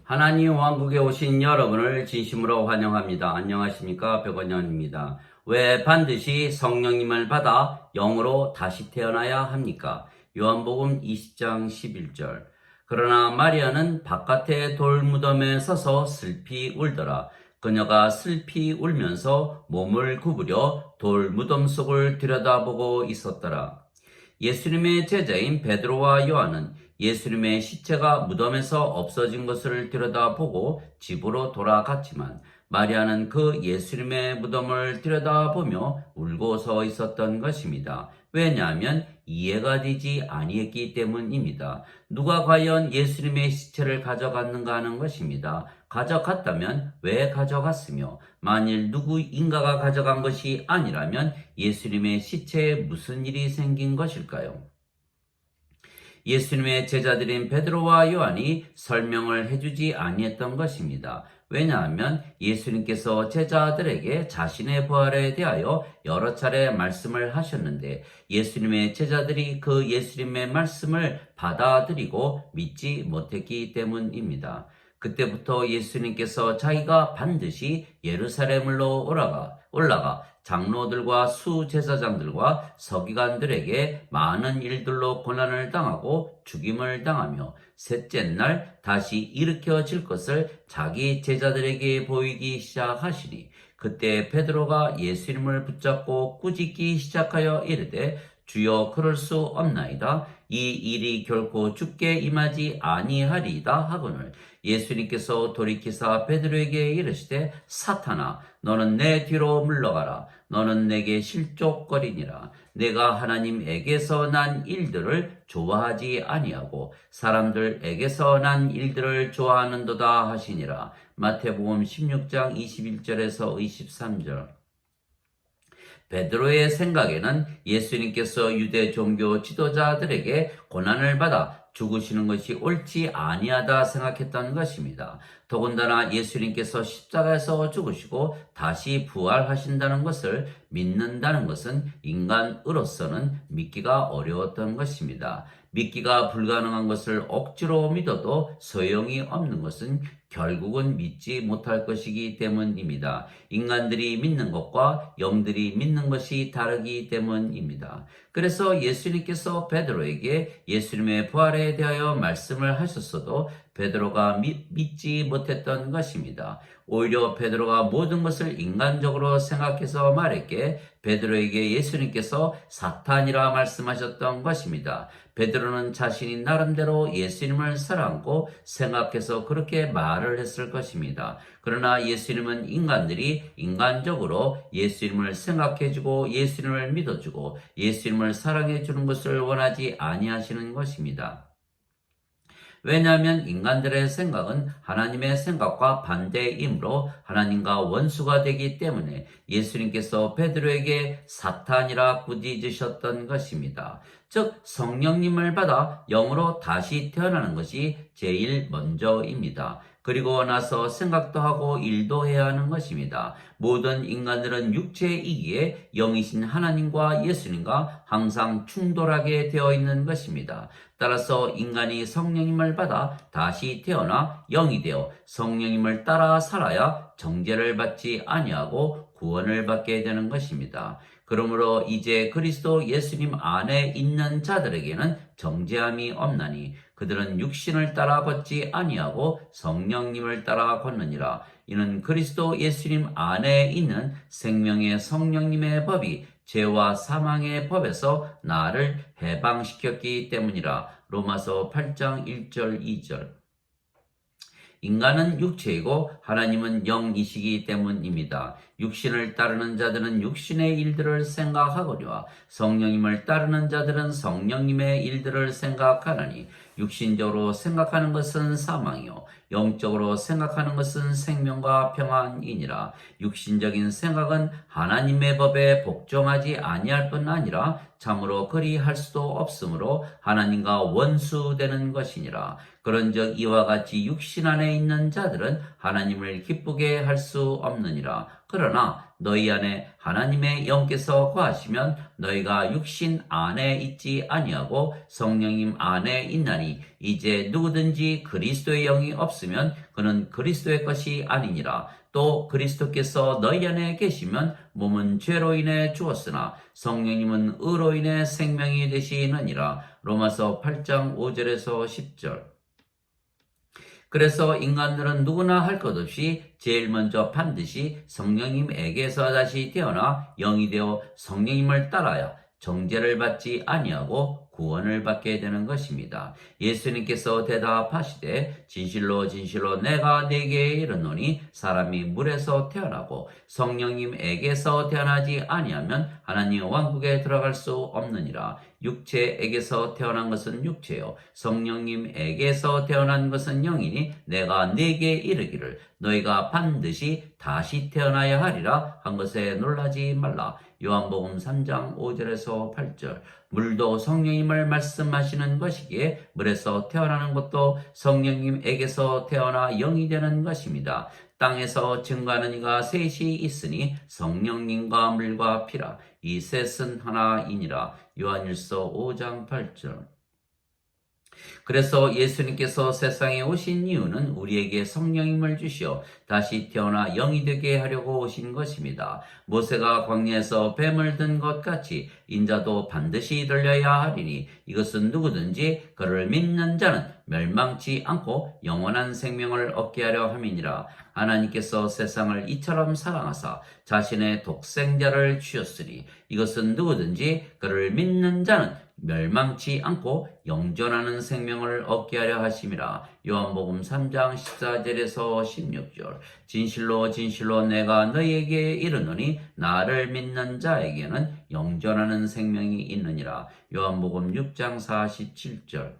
하나님 왕국에 오신 여러분을 진심으로 환영합니다. 안녕하십니까? 백원영입니다. 왜 반드시 성령님을 받아 영으로 다시 태어나야 합니까? 요한복음 20장 11절. 그러나 마리아는 바깥의 돌무덤에 서서 슬피 울더라. 그녀가 슬피 울면서 몸을 구부려 돌무덤 속을 들여다보고 있었더라. 예수님의 제자인 베드로와 요한은 예수님의 시체가 무덤에서 없어진 것을 들여다보고 집으로 돌아갔지만 마리아는 그 예수님의 무덤을 들여다보며 울고 서 있었던 것입니다. 왜냐하면 이해가 되지 아니했기 때문입니다. 누가 과연 예수님의 시체를 가져갔는가 하는 것입니다. 가져갔다면 왜 가져갔으며 만일 누구인가가 가져간 것이 아니라면 예수님의 시체에 무슨 일이 생긴 것일까요? 예수님의 제자들인 베드로와 요한이 설명을 해주지 아니했던 것입니다. 왜냐하면 예수님께서 제자들에게 자신의 부활에 대하여 여러 차례 말씀을 하셨는데 예수님의 제자들이 그 예수님의 말씀을 받아들이고 믿지 못했기 때문입니다. 그때부터 예수님께서 자기가 반드시 예루살렘으로 올라가 장로들과 수제사장들과 서기관들에게 많은 일들로 고난을 당하고 죽임을 당하며 셋째 날 다시 일으켜질 것을 자기 제자들에게 보이기 시작하시니 그때 베드로가 예수님을 붙잡고 꾸짖기 시작하여 이르되 주여 그럴 수 없나이다. 이 일이 결코 죽게 임하지 아니하리이다 하거늘 예수님께서 돌이키사 베드로에게 이르시되 사탄아 너는 내 뒤로 물러가라. 너는 내게 실족거리니라. 내가 하나님에게서 난 일들을 좋아하지 아니하고 사람들에게서 난 일들을 좋아하는도다 하시니라. 마태복음 16장 21절에서 23절. 베드로의 생각에는 예수님께서 유대 종교 지도자들에게 고난을 받아 죽으시는 것이 옳지 아니하다 생각했던 것입니다. 더군다나 예수님께서 십자가에서 죽으시고 다시 부활하신다는 것을 믿는다는 것은 인간으로서는 믿기가 어려웠던 것입니다. 믿기가 불가능한 것을 억지로 믿어도 소용이 없는 것은 결국은 믿지 못할 것이기 때문입니다. 인간들이 믿는 것과 영들이 믿는 것이 다르기 때문입니다. 그래서 예수님께서 베드로에게 예수님의 부활에 대하여 말씀을 하셨어도 베드로가 믿지 못했던 것입니다. 오히려 베드로가 모든 것을 인간적으로 생각해서 말했기에 베드로에게 예수님께서 사탄이라 말씀하셨던 것입니다. 베드로는 자신이 나름대로 예수님을 사랑하고 생각해서 그렇게 말을 했을 것입니다. 그러나 예수님은 인간들이 인간적으로 예수님을 생각해주고 예수님을 믿어주고 예수님을 사랑해주는 것을 원하지 아니하시는 것입니다. 왜냐하면 인간들의 생각은 하나님의 생각과 반대이므로 하나님과 원수가 되기 때문에 예수님께서 베드로에게 사탄이라 꾸짖으셨던 것입니다. 즉 성령님을 받아 영으로 다시 태어나는 것이 제일 먼저입니다. 그리고 나서 생각도 하고 일도 해야 하는 것입니다. 모든 인간들은 육체이기에 영이신 하나님과 예수님과 항상 충돌하게 되어 있는 것입니다. 따라서 인간이 성령님을 받아 다시 태어나 영이 되어 성령님을 따라 살아야 정죄를 받지 아니하고 구원을 받게 되는 것입니다. 그러므로 이제 그리스도 예수님 안에 있는 자들에게는 정죄함이 없나니 그들은 육신을 따라 걷지 아니하고 성령님을 따라 걷느니라. 이는 그리스도 예수님 안에 있는 생명의 성령님의 법이 죄와 사망의 법에서 나를 해방시켰기 때문이라. 로마서 8장 1절 2절. 인간은 육체이고 하나님은 영이시기 때문입니다. 육신을 따르는 자들은 육신의 일들을 생각하거니와 성령님을 따르는 자들은 성령님의 일들을 생각하나니 육신적으로 생각하는 것은 사망이요 영적으로 생각하는 것은 생명과 평안이니라. 육신적인 생각은 하나님의 법에 복종하지 아니할 뿐 아니라 참으로 그리할 수도 없으므로 하나님과 원수되는 것이니라. 그런즉 이와 같이 육신 안에 있는 자들은 하나님을 기쁘게 할 수 없느니라. 그러나 너희 안에 하나님의 영께서 거하시면 너희가 육신 안에 있지 아니하고 성령님 안에 있나니 이제 누구든지 그리스도의 영이 없으면 그는 그리스도의 것이 아니니라. 또 그리스도께서 너희 안에 계시면 몸은 죄로 인해 죽었으나 성령님은 의로 인해 생명이 되시느니라. 로마서 8장 5절에서 10절. 그래서 인간들은 누구나 할 것 없이 제일 먼저 반드시 성령님에게서 다시 태어나 영이 되어 성령님을 따라야 정죄를 받지 아니하고 구원을 받게 되는 것입니다. 예수님께서 대답하시되 진실로 진실로 내가 네게 이르노니 사람이 물에서 태어나고 성령님에게서 태어나지 아니하면 하나님 왕국에 들어갈 수 없느니라. 육체에게서 태어난 것은 육체요 성령님에게서 태어난 것은 영이니 내가 네게 이르기를 너희가 반드시 다시 태어나야 하리라 한 것에 놀라지 말라. 요한복음 3장 5절에서 8절. 물도 성령님을 말씀하시는 것이기에 물에서 태어나는 것도 성령님에게서 태어나 영이 되는 것입니다. 땅에서 증거하는 이가 셋이 있으니 성령님과 물과 피라. 이 셋은 하나이니라. 요한일서 5장 8절. 그래서 예수님께서 세상에 오신 이유는 우리에게 성령님을 주시어 다시 태어나 영이 되게 하려고 오신 것입니다. 모세가 광야에서 뱀을 든 것 같이 인자도 반드시 들려야 하리니 이것은 누구든지 그를 믿는 자는 멸망치 않고 영원한 생명을 얻게 하려 함이니라. 하나님께서 세상을 이처럼 사랑하사 자신의 독생자를 주셨으니 이것은 누구든지 그를 믿는 자는 멸망치 않고 영존하는 생명을 얻게 하려 하심이라. 요한복음 3장 14절에서 16절. 진실로 진실로 내가 너희에게 이르노니 나를 믿는 자에게는 영존하는 생명이 있느니라. 요한복음 6장 47절.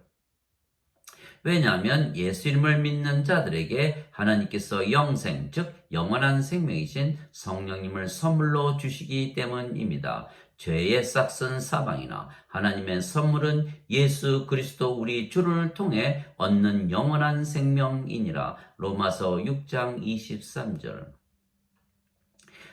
왜냐하면 예수님을 믿는 자들에게 하나님께서 영생, 즉 영원한 생명이신 성령님을 선물로 주시기 때문입니다. 죄의 싹슨 사방이나 하나님의 선물은 예수 그리스도 우리 주를 통해 얻는 영원한 생명이니라. 로마서 6장 23절.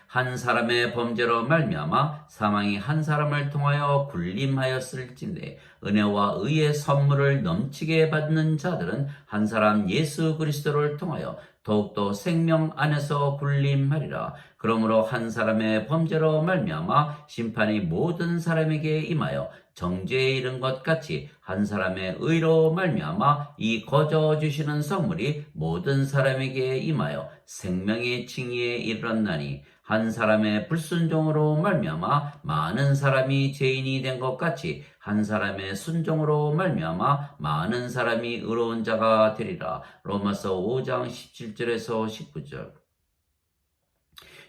한 사람의 범죄로 말미암아 사망이 한 사람을 통하여 군림하였을진데 은혜와 의의 선물을 넘치게 받는 자들은 한 사람 예수 그리스도를 통하여 더욱더 생명 안에서 군림하리라. 그러므로 한 사람의 범죄로 말미암아 심판이 모든 사람에게 임하여 정죄에 이른 것 같이 한 사람의 의로 말미암아 이 거저 주시는 선물이 모든 사람에게 임하여 생명의 칭의에 이르렀나니 한 사람의 불순종으로 말미암아 많은 사람이 죄인이 된 것 같이 한 사람의 순종으로 말미암아 많은 사람이 의로운 자가 되리라. 로마서 5장 17절에서 19절.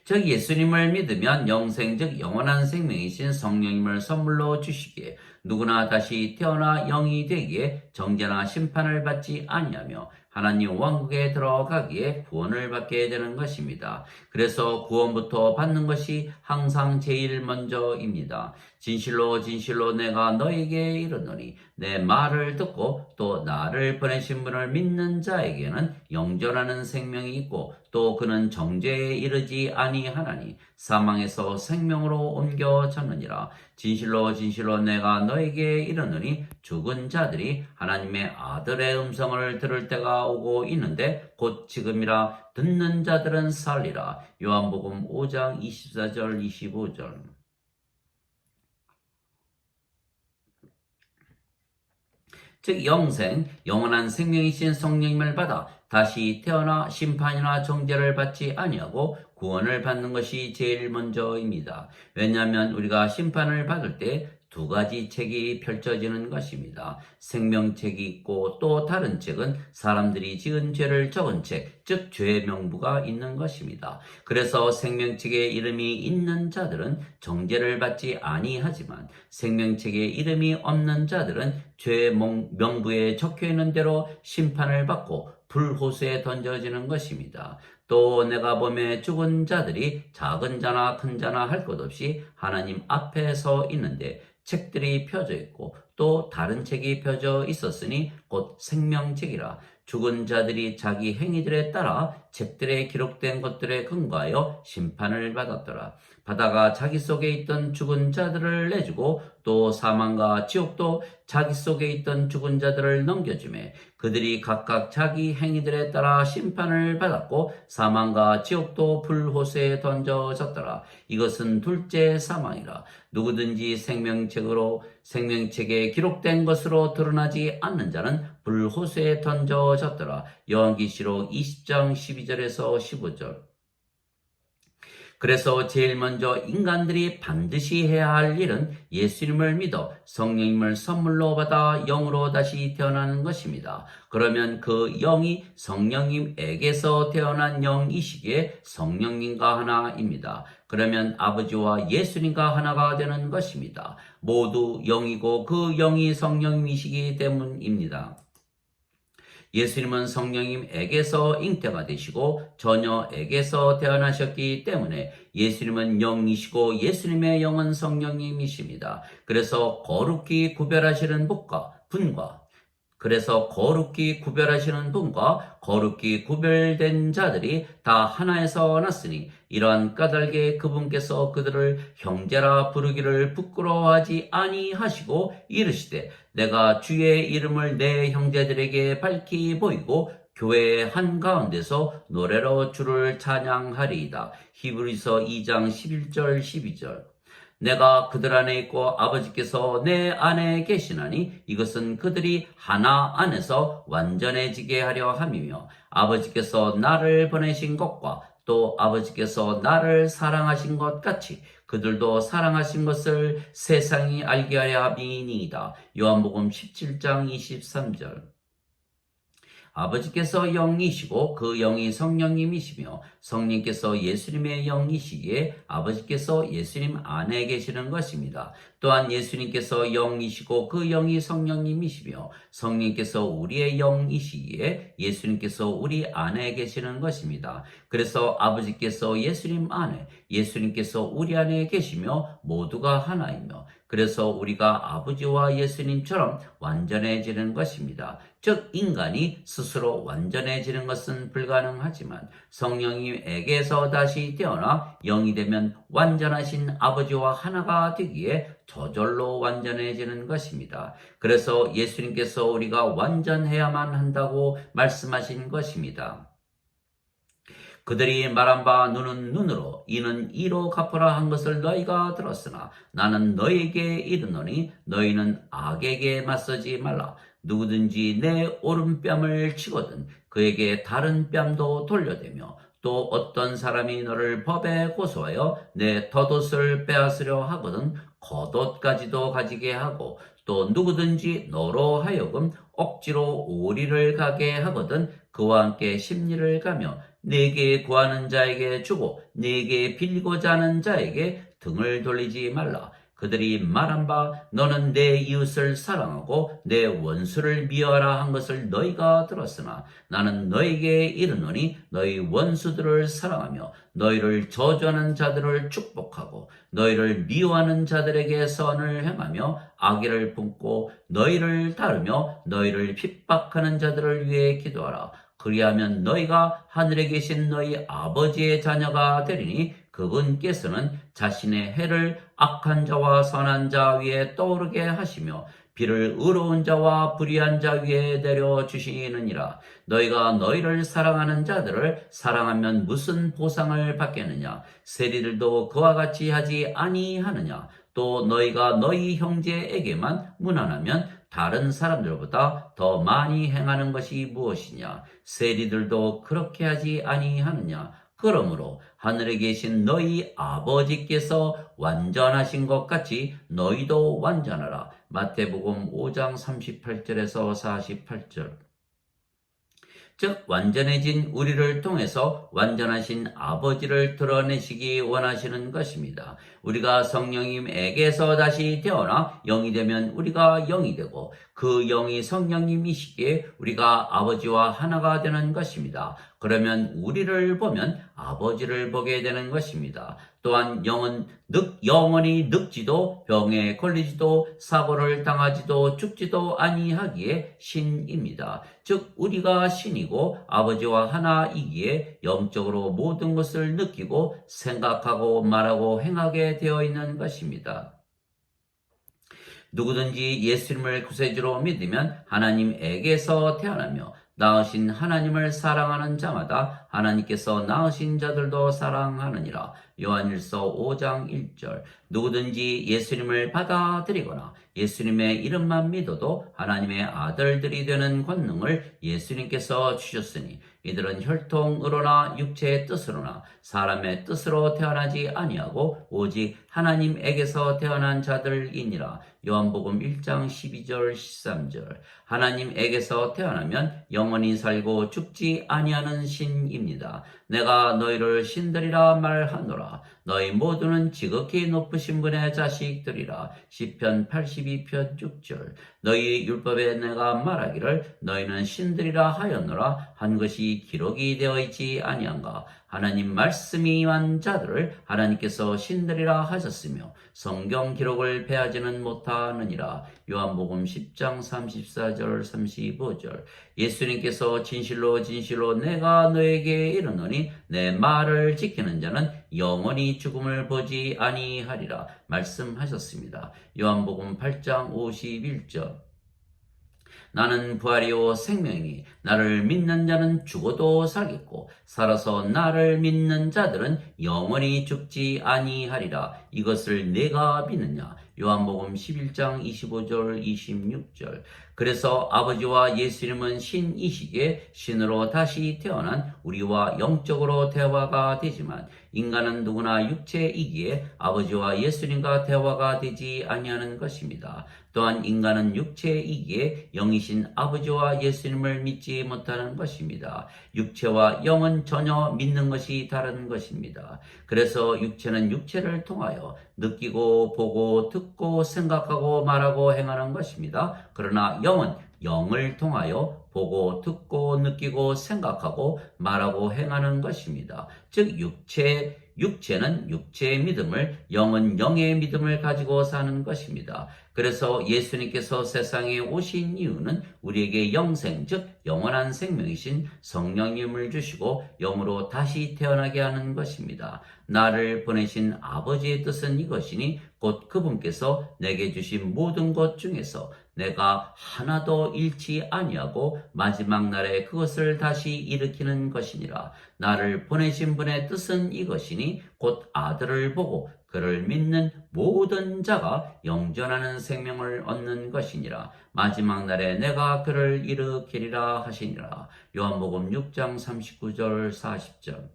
즉 예수님을 믿으면 영생 즉 영원한 생명이신 성령님을 선물로 주시기에 누구나 다시 태어나 영이 되기에 정죄나 심판을 받지 아니하며 하나님 왕국에 들어가기에 구원을 받게 되는 것입니다. 그래서 구원부터 받는 것이 항상 제일 먼저입니다. 진실로 진실로 내가 너에게 이르노니 내 말을 듣고 또 나를 보내신 분을 믿는 자에게는 영존하는 생명이 있고 또 그는 정죄에 이르지 아니하나니 사망에서 생명으로 옮겨졌느니라. 진실로 진실로 내가 너에게 이르노니 죽은 자들이 하나님의 아들의 음성을 들을 때가 오고 있는데 곧 지금이라. 듣는 자들은 살리라. 요한복음 5장 24절 25절. 즉 영생, 영원한 생명이신 성령님을 받아 다시 태어나 심판이나 정죄를 받지 아니하고 구원을 받는 것이 제일 먼저입니다. 왜냐하면 우리가 심판을 받을 때 두 가지 책이 펼쳐지는 것입니다. 생명책이 있고 또 다른 책은 사람들이 지은 죄를 적은 책, 즉 죄의 명부가 있는 것입니다. 그래서 생명책에 이름이 있는 자들은 정죄를 받지 아니하지만 생명책에 이름이 없는 자들은 죄의 명부에 적혀있는 대로 심판을 받고 불호수에 던져지는 것입니다. 또 내가 보매 죽은 자들이 작은 자나 큰 자나 할 것 없이 하나님 앞에 서 있는데 책들이 펴져 있고 또 다른 책이 펴져 있었으니 곧 생명책이라. 죽은 자들이 자기 행위들에 따라 책들에 기록된 것들에 근거하여 심판을 받았더라. 바다가 자기 속에 있던 죽은 자들을 내주고 또 사망과 지옥도 자기 속에 있던 죽은 자들을 넘겨주매 그들이 각각 자기 행위들에 따라 심판을 받았고 사망과 지옥도 불호수에 던져졌더라. 이것은 둘째 사망이라. 누구든지 생명책에 기록된 것으로 드러나지 않는 자는 불호수에 던져졌더라. 요한계시록 20장 12절에서 15절. 그래서 제일 먼저 인간들이 반드시 해야 할 일은 예수님을 믿어 성령님을 선물로 받아 영으로 다시 태어나는 것입니다. 그러면 그 영이 성령님에게서 태어난 영이시기에 성령님과 하나입니다. 그러면 아버지와 예수님과 하나가 되는 것입니다. 모두 영이고 그 영이 성령님이시기 때문입니다. 예수님은 성령님에게서 잉태가 되시고 처녀에게서 태어나셨기 때문에 예수님은 영이시고 예수님의 영은 성령님이십니다. 그래서 거룩히 구별하시는 분과 거룩히 구별된 자들이 다 하나에서 났으니 이러한 까닭에 그분께서 그들을 형제라 부르기를 부끄러워하지 아니하시고 이르시되 내가 주의 이름을 내 형제들에게 밝히 보이고 교회의 한가운데서 노래로 주를 찬양하리이다. 히브리서 2장 11절 12절. 내가 그들 안에 있고 아버지께서 내 안에 계시나니 이것은 그들이 하나 안에서 완전해지게 하려 함이며 아버지께서 나를 보내신 것과 또 아버지께서 나를 사랑하신 것 같이 그들도 사랑하신 것을 세상이 알게 하려 함이니이다. 요한복음 17장 23절. 아버지께서 영이시고 그 영이 성령님이시며 성령께서 예수님의 영이시기에 아버지께서 예수님 안에 계시는 것입니다. 또한 예수님께서 영이시고 그 영이 성령님이시며 성령께서 우리의 영이시기에 예수님께서 우리 안에 계시는 것입니다. 그래서 아버지께서 예수님 안에, 예수님께서 우리 안에 계시며 모두가 하나이며 그래서 우리가 아버지와 예수님처럼 완전해지는 것입니다. 즉 인간이 스스로 완전해지는 것은 불가능하지만 성령님에게서 다시 태어나 영이 되면 완전하신 아버지와 하나가 되기에 저절로 완전해지는 것입니다. 그래서 예수님께서 우리가 완전해야만 한다고 말씀하신 것입니다. 그들이 말한 바 눈은 눈으로 이는 이로 갚으라 한 것을 너희가 들었으나 나는 너희에게 이르노니 너희는 악에게 맞서지 말라. 누구든지 내 오른뺨을 치거든 그에게 다른 뺨도 돌려대며 또 어떤 사람이 너를 법에 고소하여 내 덧옷을 빼앗으려 하거든 겉옷까지도 가지게 하고 또 누구든지 너로 하여금 억지로 오리를 가게 하거든 그와 함께 심리를 가며 네게 구하는 자에게 주고 네게 빌고자 하는 자에게 등을 돌리지 말라. 그들이 말한 바 너는 내 이웃을 사랑하고 내 원수를 미워하라 한 것을 너희가 들었으나 나는 너희에게 이르노니 너희 원수들을 사랑하며 너희를 저주하는 자들을 축복하고 너희를 미워하는 자들에게 선을 행하며 악의를 품고 너희를 다루며 너희를 핍박하는 자들을 위해 기도하라. 그리하면 너희가 하늘에 계신 너희 아버지의 자녀가 되리니 그분께서는 자신의 해를 악한 자와 선한 자 위에 떠오르게 하시며 비를 의로운 자와 불의한 자 위에 내려주시느니라. 너희가 너희를 사랑하는 자들을 사랑하면 무슨 보상을 받겠느냐? 세리들도 그와 같이 하지 아니하느냐? 또 너희가 너희 형제에게만 무난하면 다른 사람들보다 더 많이 행하는 것이 무엇이냐? 세리들도 그렇게 하지 아니하느냐? 그러므로 하늘에 계신 너희 아버지께서 완전하신 것 같이 너희도 완전하라. 마태복음 5장 38절에서 48절. 즉 완전해진 우리를 통해서 완전하신 아버지를 드러내시기 원하시는 것입니다. 우리가 성령님에게서 다시 태어나 영이 되면 우리가 영이 되고 그 영이 성령님이시기에 우리가 아버지와 하나가 되는 것입니다. 그러면 우리를 보면 아버지를 보게 되는 것입니다. 또한 영은 영원히 늙지도 병에 걸리지도 사고를 당하지도 죽지도 아니하기에 신입니다. 즉 우리가 신이고 아버지와 하나이기에 영적으로 모든 것을 느끼고 생각하고 말하고 행하게 되어 있는 것입니다. 누구든지 예수님을 구세주로 믿으면 하나님에게서 태어나며 낳으신 하나님을 사랑하는 자마다 하나님께서 낳으신 자들도 사랑하느니라. 요한일서 5장 1절. 누구든지 예수님을 받아들이거나 예수님의 이름만 믿어도 하나님의 아들들이 되는 권능을 예수님께서 주셨으니 이들은 혈통으로나 육체의 뜻으로나 사람의 뜻으로 태어나지 아니하고 오직 하나님에게서 태어난 자들이니라. 요한복음 1장 12절 13절. 하나님에게서 태어나면 영원히 살고 죽지 아니하는 신입니다. 내가 너희를 신들이라 말하노라. 너희 모두는 지극히 높으신 분의 자식들이라. 시편 82편 6절. 너희 율법에 내가 말하기를 너희는 신들이라 하였노라 한 것이 기록이 되어 있지 아니한가. 하나님 말씀이 임한 자들을 하나님께서 신들이라 하셨으며 성경 기록을 패하지는 못하느니라. 요한복음 10장 34절 35절. 예수님께서 진실로 진실로 내가 너에게 이르노니 내 말을 지키는 자는 영원히 죽음을 보지 아니하리라 말씀하셨습니다. 요한복음 8장 51절. 나는 부활이요 생명이니 나를 믿는 자는 죽어도 살겠고 살아서 나를 믿는 자들은 영원히 죽지 아니하리라. 이것을 내가 믿느냐. 요한복음 11장 25절 26절. 그래서 아버지와 예수님은 신이시기에 신으로 다시 태어난 우리와 영적으로 대화가 되지만 인간은 누구나 육체이기에 아버지와 예수님과 대화가 되지 아니하는 것입니다. 또한 인간은 육체이기에 영이신 아버지와 예수님을 믿지 못하는 것입니다. 육체와 영은 전혀 믿는 것이 다른 것입니다. 그래서 육체는 육체를 통하여 느끼고 보고 듣고 생각하고 말하고 행하는 것입니다. 그러나 영은 영을 통하여 보고 듣고 느끼고 생각하고 말하고 행하는 것입니다. 즉 육체는 육체의 믿음을, 영은 영의 믿음을 가지고 사는 것입니다. 그래서 예수님께서 세상에 오신 이유는 우리에게 영생, 즉 영원한 생명이신 성령님을 주시고 영으로 다시 태어나게 하는 것입니다. 나를 보내신 아버지의 뜻은 이것이니 곧 그분께서 내게 주신 모든 것 중에서 내가 하나도 잃지 아니하고 마지막 날에 그것을 다시 일으키는 것이니라. 나를 보내신 분의 뜻은 이것이니 곧 아들을 보고 그를 믿는 모든 자가 영존하는 생명을 얻는 것이니라. 마지막 날에 내가 그를 일으키리라 하시니라. 요한복음 6장 39절 40절.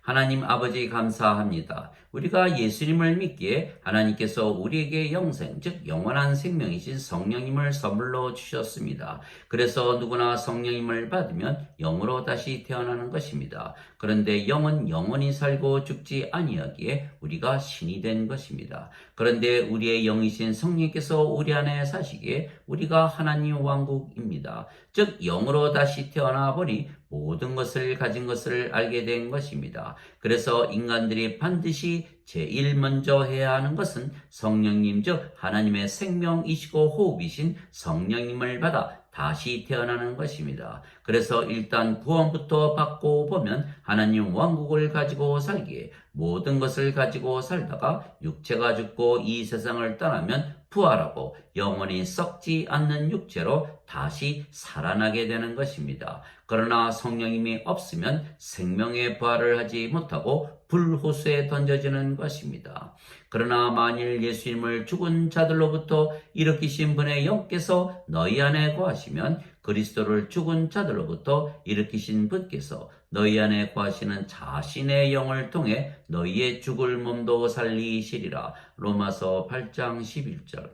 하나님 아버지 감사합니다. 우리가 예수님을 믿기에 하나님께서 우리에게 영생, 즉 영원한 생명이신 성령님을 선물로 주셨습니다. 그래서 누구나 성령님을 받으면 영으로 다시 태어나는 것입니다. 그런데 영은 영원히 살고 죽지 아니하기에 우리가 신이 된 것입니다. 그런데 우리의 영이신 성령께서 우리 안에 사시기에 우리가 하나님 왕국입니다. 즉 영으로 다시 태어나 버리 모든 것을 가진 것을 알게 된 것입니다. 그래서 인간들이 반드시 제일 먼저 해야 하는 것은 성령님, 즉 하나님의 생명이시고 호흡이신 성령님을 받아 다시 태어나는 것입니다. 그래서 일단 구원부터 받고 보면 하나님 왕국을 가지고 살기에 모든 것을 가지고 살다가 육체가 죽고 이 세상을 떠나면 부활하고 영원히 썩지 않는 육체로 다시 살아나게 되는 것입니다. 그러나 성령님이 없으면 생명의 부활을 하지 못하고 불호수에 던져지는 것입니다. 그러나 만일 예수님을 죽은 자들로부터 일으키신 분의 영께서 너희 안에 거하시면 그리스도를 죽은 자들로부터 일으키신 분께서 너희 안에 거하시는 자신의 영을 통해 너희의 죽을 몸도 살리시리라. 로마서 8장 11절.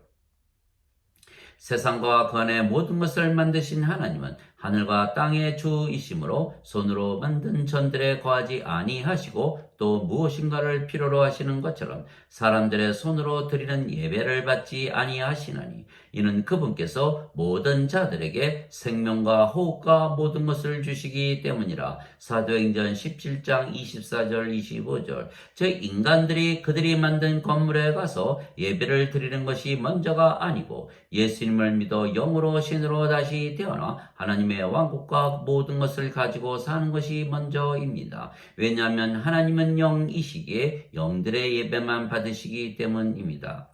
세상과 그 안에 모든 것을 만드신 하나님은 하늘과 땅의 주이심으로 손으로 만든 전들에 거하지 아니하시고 또 무엇인가를 필요로 하시는 것처럼 사람들의 손으로 드리는 예배를 받지 아니하시나니 이는 그분께서 모든 자들에게 생명과 호흡과 모든 것을 주시기 때문이라. 사도행전 17장 24절 25절. 즉 인간들이 그들이 만든 건물에 가서 예배를 드리는 것이 먼저가 아니고 예수님을 믿어 영으로 신으로 다시 태어나 하나님의 왕국과 모든 것을 가지고 사는 것이 먼저입니다. 왜냐하면 하나님은 영이시기에 영들의 예배만 받으시기 때문입니다.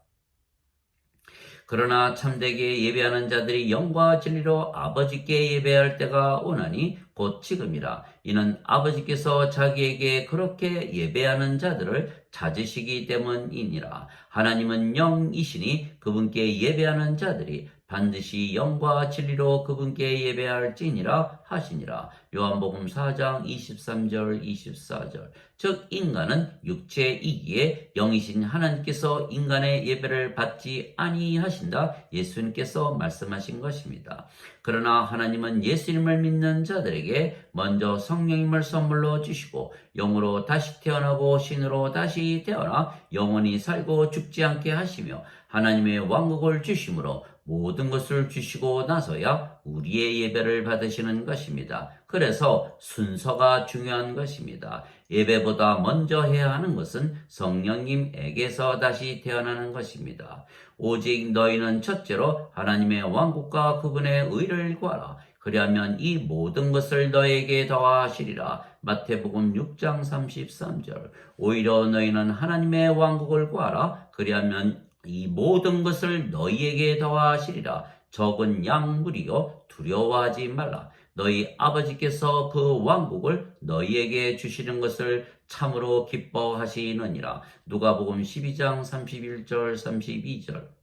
그러나 참되게 예배하는 자들이 영과 진리로 아버지께 예배할 때가 오나니 곧 지금이라. 이는 아버지께서 자기에게 그렇게 예배하는 자들을 찾으시기 때문이니라. 하나님은 영이시니 그분께 예배하는 자들이 반드시 영과 진리로 그분께 예배할지니라 하시니라. 요한복음 4장 23절 24절. 즉 인간은 육체이기에 영이신 하나님께서 인간의 예배를 받지 아니하신다 예수님께서 말씀하신 것입니다. 그러나 하나님은 예수님을 믿는 자들에게 먼저 성령님을 선물로 주시고 영으로 다시 태어나고 신으로 다시 태어나 영원히 살고 죽지 않게 하시며 하나님의 왕국을 주심으로 모든 것을 주시고 나서야 우리의 예배를 받으시는 것입니다. 그래서 순서가 중요한 것입니다. 예배보다 먼저 해야 하는 것은 성령님에게서 다시 태어나는 것입니다. 오직 너희는 첫째로 하나님의 왕국과 그분의 의를 구하라. 그리하면 이 모든 것을 너에게 더하시리라. 마태복음 6장 33절. 오히려 너희는 하나님의 왕국을 구하라. 그리하면 이 모든 것을 너희에게 더하시리라. 적은 양물이요 두려워하지 말라. 너희 아버지께서 그 왕국을 너희에게 주시는 것을 참으로 기뻐하시느니라. 누가복음 12장 31절 32절.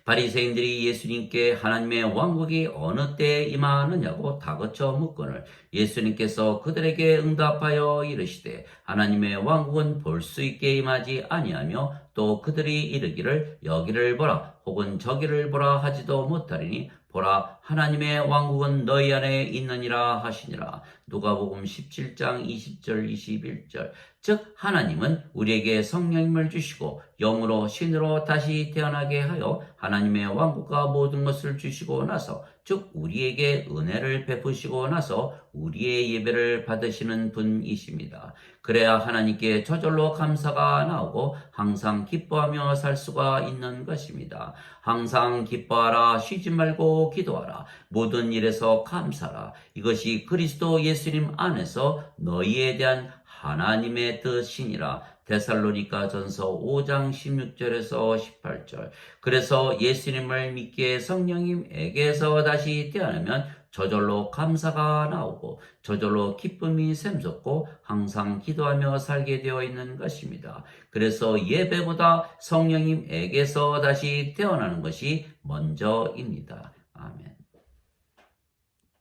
바리새인들이 예수님께 하나님의 왕국이 어느 때에 임하느냐고 다그쳐 묻거늘 예수님께서 그들에게 응답하여 이르시되 하나님의 왕국은 볼 수 있게 임하지 아니하며 또 그들이 이르기를 여기를 보라 혹은 저기를 보라 하지도 못하리니 보라 하나님의 왕국은 너희 안에 있느니라 하시니라. 누가복음 17장 20절 21절. 즉 하나님은 우리에게 성령님을 주시고 영으로 신으로 다시 태어나게 하여 하나님의 왕국과 모든 것을 주시고 나서 즉 우리에게 은혜를 베푸시고 나서 우리의 예배를 받으시는 분이십니다. 그래야 하나님께 저절로 감사가 나오고 항상 기뻐하며 살 수가 있는 것입니다. 항상 기뻐하라 쉬지 말고 기도하라 모든 일에서 감사라. 이것이 그리스도 예수님 안에서 너희에 대한 하나님의 뜻이니라. 데살로니가 전서 5장 16절에서 18절. 그래서 예수님을 믿기에 성령님에게서 다시 태어나면 저절로 감사가 나오고 저절로 기쁨이 샘솟고 항상 기도하며 살게 되어 있는 것입니다. 그래서 예배보다 성령님에게서 다시 태어나는 것이 먼저입니다. 아멘.